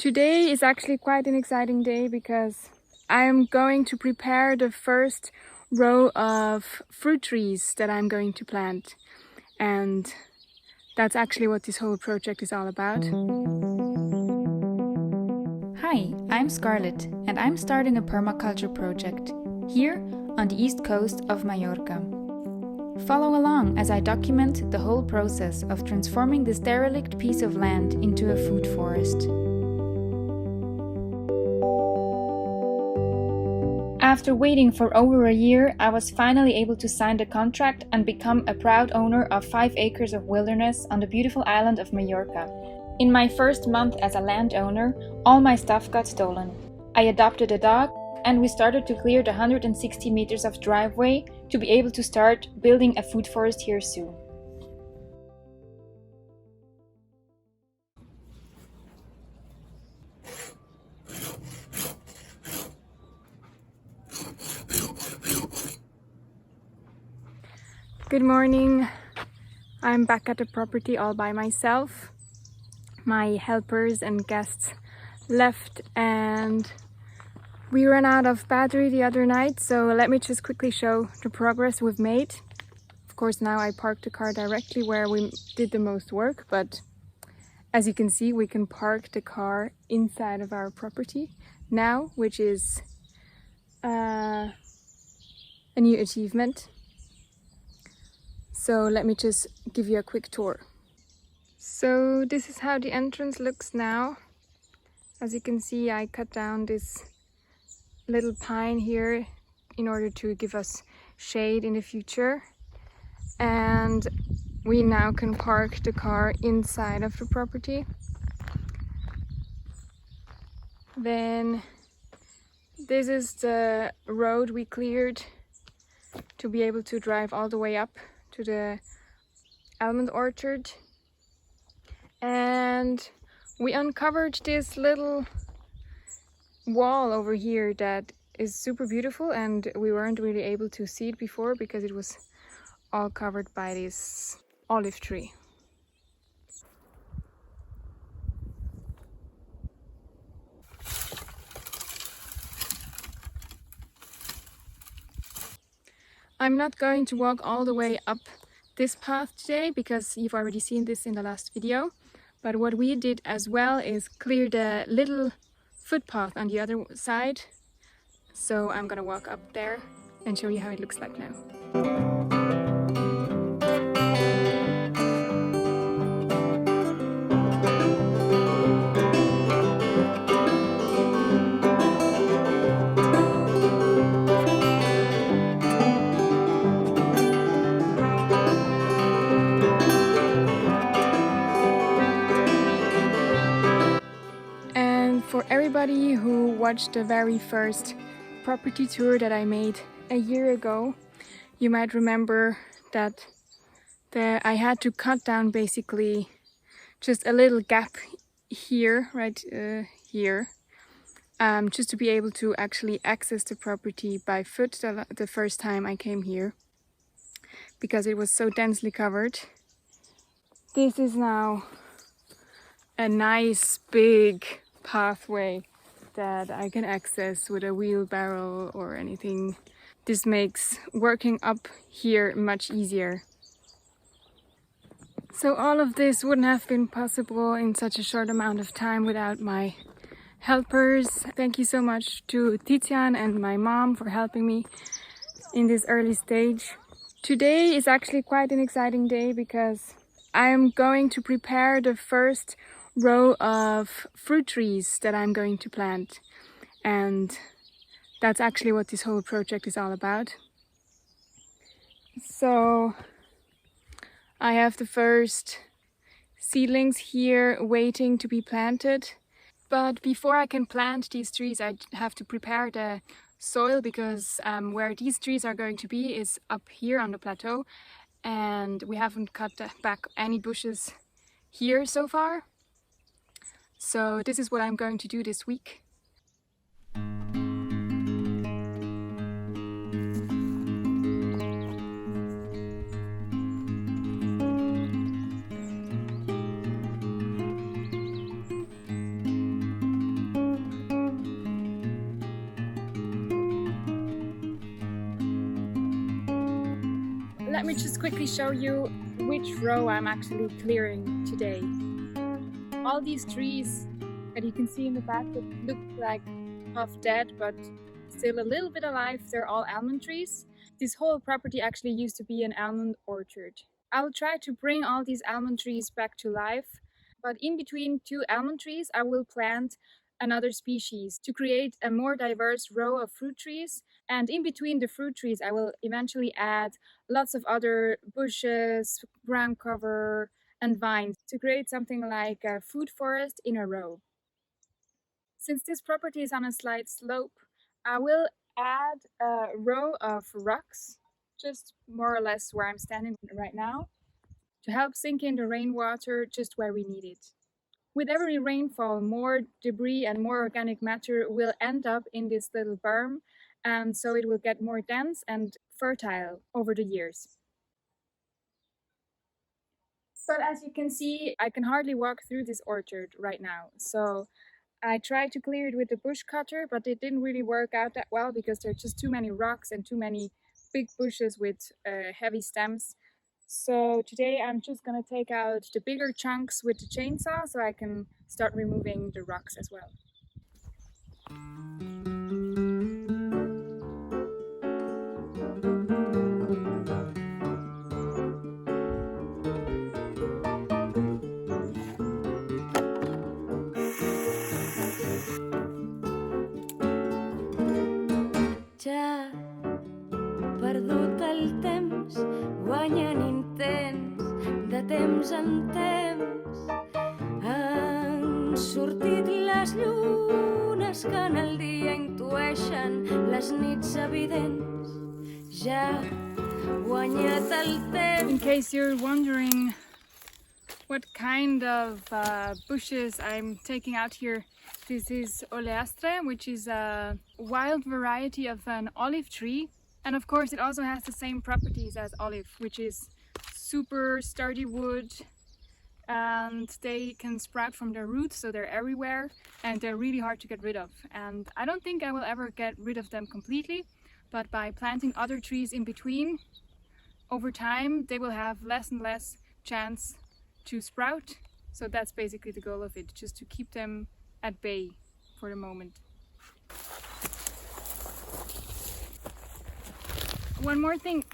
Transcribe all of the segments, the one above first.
Today is actually quite an exciting day because I'm going to prepare the first row of fruit trees that I'm going to plant. And that's actually what this whole project is all about. Hi, I'm Scarlett and I'm starting a permaculture project here on the east coast of Mallorca. Follow along as I document the whole process of transforming this derelict piece of land into a food forest. After waiting for over a year, I was finally able to sign the contract and become a proud owner of 5 acres of wilderness on the beautiful island of Mallorca. In my first month as a landowner, all my stuff got stolen. I adopted a dog and we started to clear the 160 meters of driveway to be able to start building a food forest here soon. Good morning. I'm back at the property all by myself. My helpers and guests left and we ran out of battery the other night, so let me just quickly show the progress we've made. Of course, now I parked the car directly where we did the most work, but as you can see, we can park the car inside of our property now, which is a new achievement. So let me just give you a quick tour. So this is how the entrance looks now. As you can see, I cut down this little pine here in order to give us shade in the future. And we now can park the car inside of the property. Then this is the road we cleared to be able to drive all the way up to the almond orchard. And we uncovered this little wall over here that is super beautiful, and we weren't really able to see it before because it was all covered by this olive tree. I'm not going to walk all the way up this path today because you've already seen this in the last video. But what we did as well is clear the little footpath on the other side. So I'm gonna walk up there and show you how it looks like now. For everybody who watched the very first property tour that I made a year ago, you might remember that I had to cut down basically just a little gap here, right here, just to be able to actually access the property by foot the first time I came here, because it was so densely covered. This is now a nice big pathway that I can access with a wheelbarrow or anything. This makes working up here much easier. So all of this wouldn't have been possible in such a short amount of time without my helpers. Thank you so much to Tizian and my mom for helping me in this early stage. Today is actually quite an exciting day because I am going to prepare the first row of fruit trees that I'm going to plant, and that's actually what this whole project is all about. So I have the first seedlings here waiting to be planted, but before I can plant these trees I have to prepare the soil, because where these trees are going to be is up here on the plateau, and we haven't cut back any bushes here so far. So this is what I'm going to do this week. Let me just quickly show you which row I'm actually clearing today. All these trees that you can see in the back that look like half dead but still a little bit alive, they're all almond trees. This whole property actually used to be an almond orchard. I will try to bring all these almond trees back to life, but in between two almond trees I will plant another species to create a more diverse row of fruit trees, and in between the fruit trees I will eventually add lots of other bushes, ground cover and vines to create something like a food forest in a row. Since this property is on a slight slope, I will add a row of rocks, just more or less where I'm standing right now, to help sink in the rainwater just where we need it. With every rainfall, more debris and more organic matter will end up in this little berm, and so it will get more dense and fertile over the years. But as you can see, I can hardly walk through this orchard right now, so I tried to clear it with the bush cutter, but it didn't really work out that well because there are just too many rocks and too many big bushes with heavy stems. So today I'm just gonna take out the bigger chunks with the chainsaw so I can start removing the rocks as well. Ja perdut el temps, guanyant intents de temps en temps. Han sortit les llunes que en el dia intueixen les nits evidents. Ja guanyat el temps. In case you're wondering what kind of bushes I'm taking out here, this is oleastre, which is a wild variety of an olive tree. And of course it also has the same properties as olive, which is super sturdy wood, and they can sprout from their roots, so they're everywhere and they're really hard to get rid of. And I don't think I will ever get rid of them completely, but by planting other trees in between, over time they will have less and less chance to sprout. So that's basically the goal of it, just to keep them at bay for the moment. One more thing,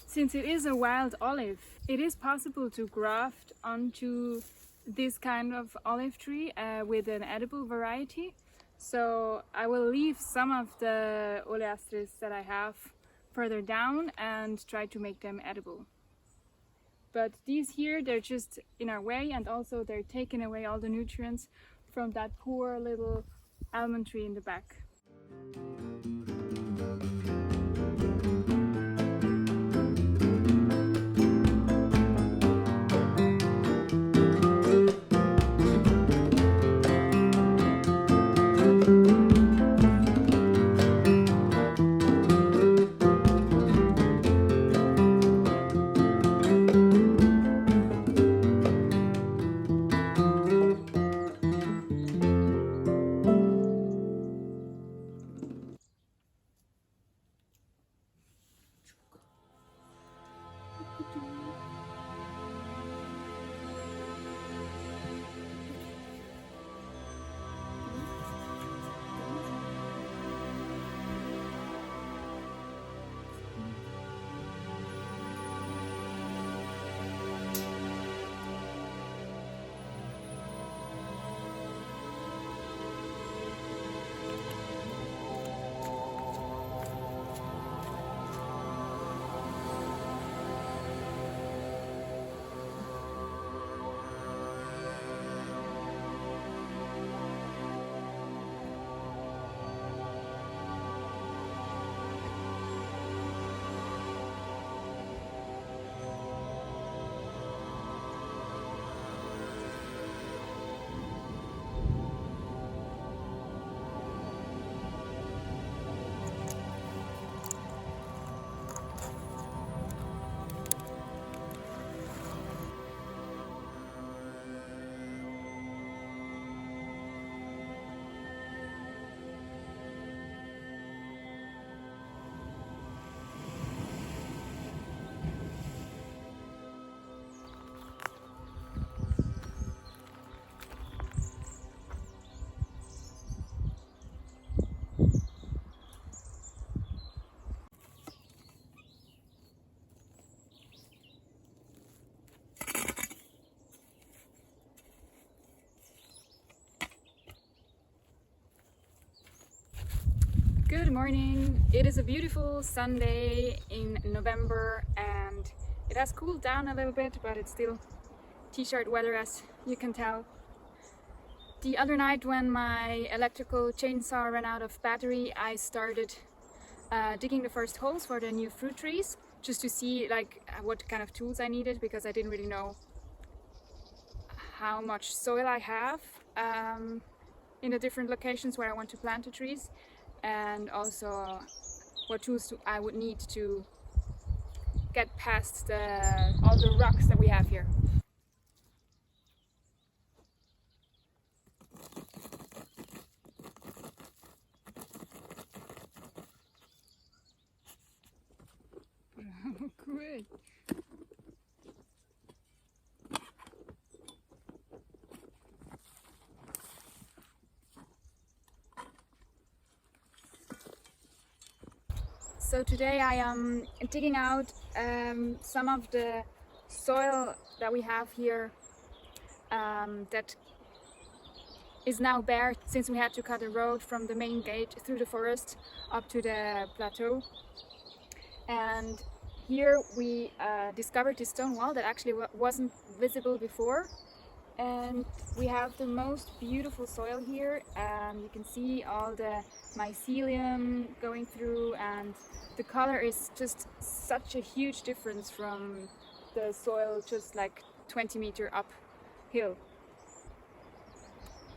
since it is a wild olive, it is possible to graft onto this kind of olive tree with an edible variety. So I will leave some of the oleastres that I have further down and try to make them edible. But these here, they're just in our way, and also they're taking away all the nutrients from that poor little almond tree in the back. Good morning! It is a beautiful Sunday in November and it has cooled down a little bit, but it's still t-shirt weather as you can tell. The other night when my electrical chainsaw ran out of battery, I started digging the first holes for the new fruit trees just to see what kind of tools I needed, because I didn't really know how much soil I have in the different locations where I want to plant the trees, and also what tools I would need to get past all the rocks that we have here. Great. So today I am digging out some of the soil that we have here that is now bare since we had to cut a road from the main gate through the forest up to the plateau. And here we discovered this stone wall that actually wasn't visible before, and we have the most beautiful soil here. You can see all the mycelium going through, and the color is just such a huge difference from the soil just like 20 meters uphill.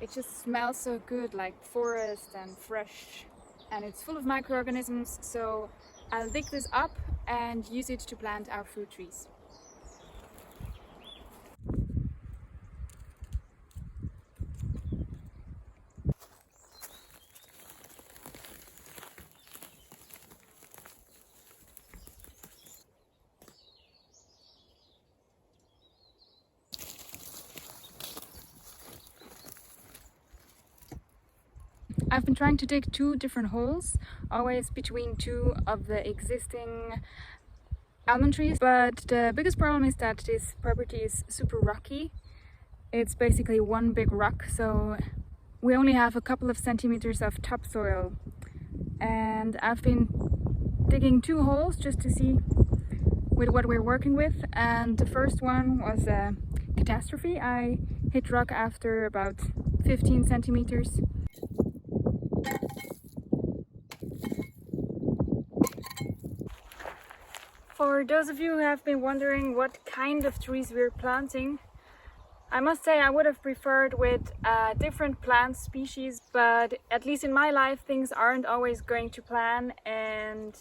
It just smells so good, like forest and fresh, and it's full of microorganisms. So I'll dig this up and use it to plant our fruit trees. I've been trying to dig 2 different holes, always between 2 of the existing almond trees, but the biggest problem is that this property is super rocky. It's basically one big rock, so we only have a couple of centimeters of topsoil. And I've been digging 2 holes just to see with what we're working with, and the first one was a catastrophe. I hit rock after about 15 centimeters. For those of you who have been wondering what kind of trees we're planting, I must say I would have preferred with different plant species, but at least in my life things aren't always going to plan, and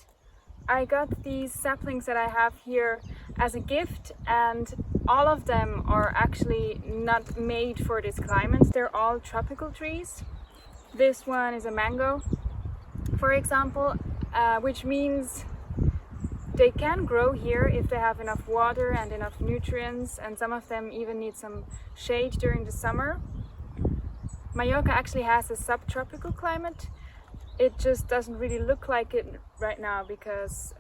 I got these saplings that I have here as a gift, and all of them are actually not made for this climate. They're all tropical trees. This one is a mango, for example, which means they can grow here if they have enough water and enough nutrients, and some of them even need some shade during the summer. Mallorca actually has a subtropical climate. It just doesn't really look like it right now because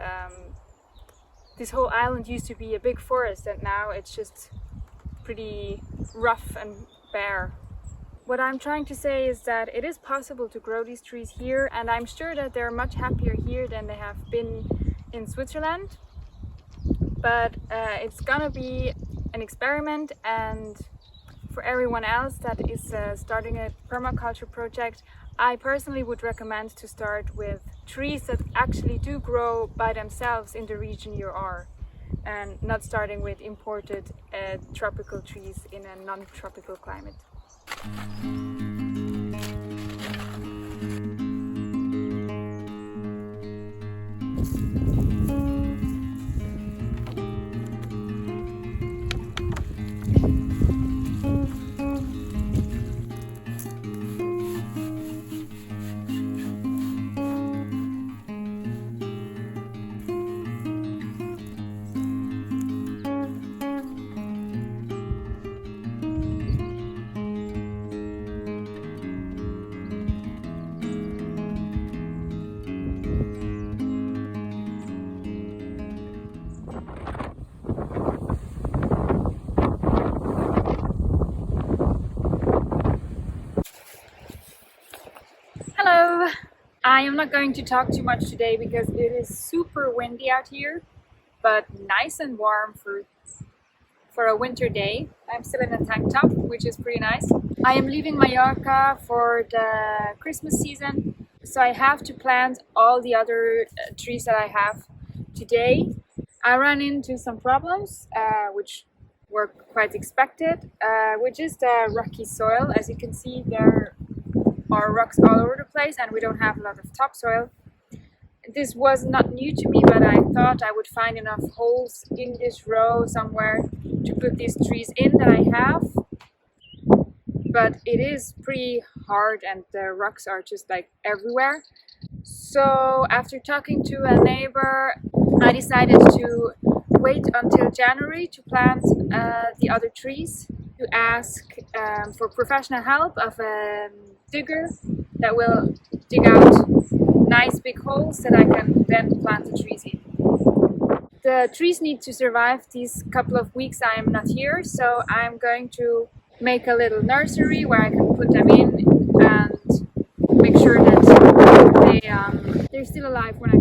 this whole island used to be a big forest, and now it's just pretty rough and bare. What I'm trying to say is that it is possible to grow these trees here, and I'm sure that they're much happier here than they have been in Switzerland, but it's gonna be an experiment, and for everyone else that is starting a permaculture project, I personally would recommend to start with trees that actually do grow by themselves in the region you are, and not starting with imported tropical trees in a non-tropical climate. I am not going to talk too much today because it is super windy out here, but nice and warm for a winter day. I'm still in a tank top, which is pretty nice. I am leaving Mallorca for the Christmas season, so I have to plant all the other trees that I have today. I ran into some problems, which were quite expected, which is the rocky soil. As you can see, there are rocks all over the place and we don't have a lot of topsoil. This was not new to me, but I thought I would find enough holes in this row somewhere to put these trees in that I have. But it is pretty hard and the rocks are just like everywhere. So after talking to a neighbor, I decided to wait until January to plant the other trees, to ask for professional help of a digger that will dig out nice big holes that I can then plant the trees in. The trees need to survive these couple of weeks I am not here, so I'm going to make a little nursery where I can put them in and make sure that they're still alive when I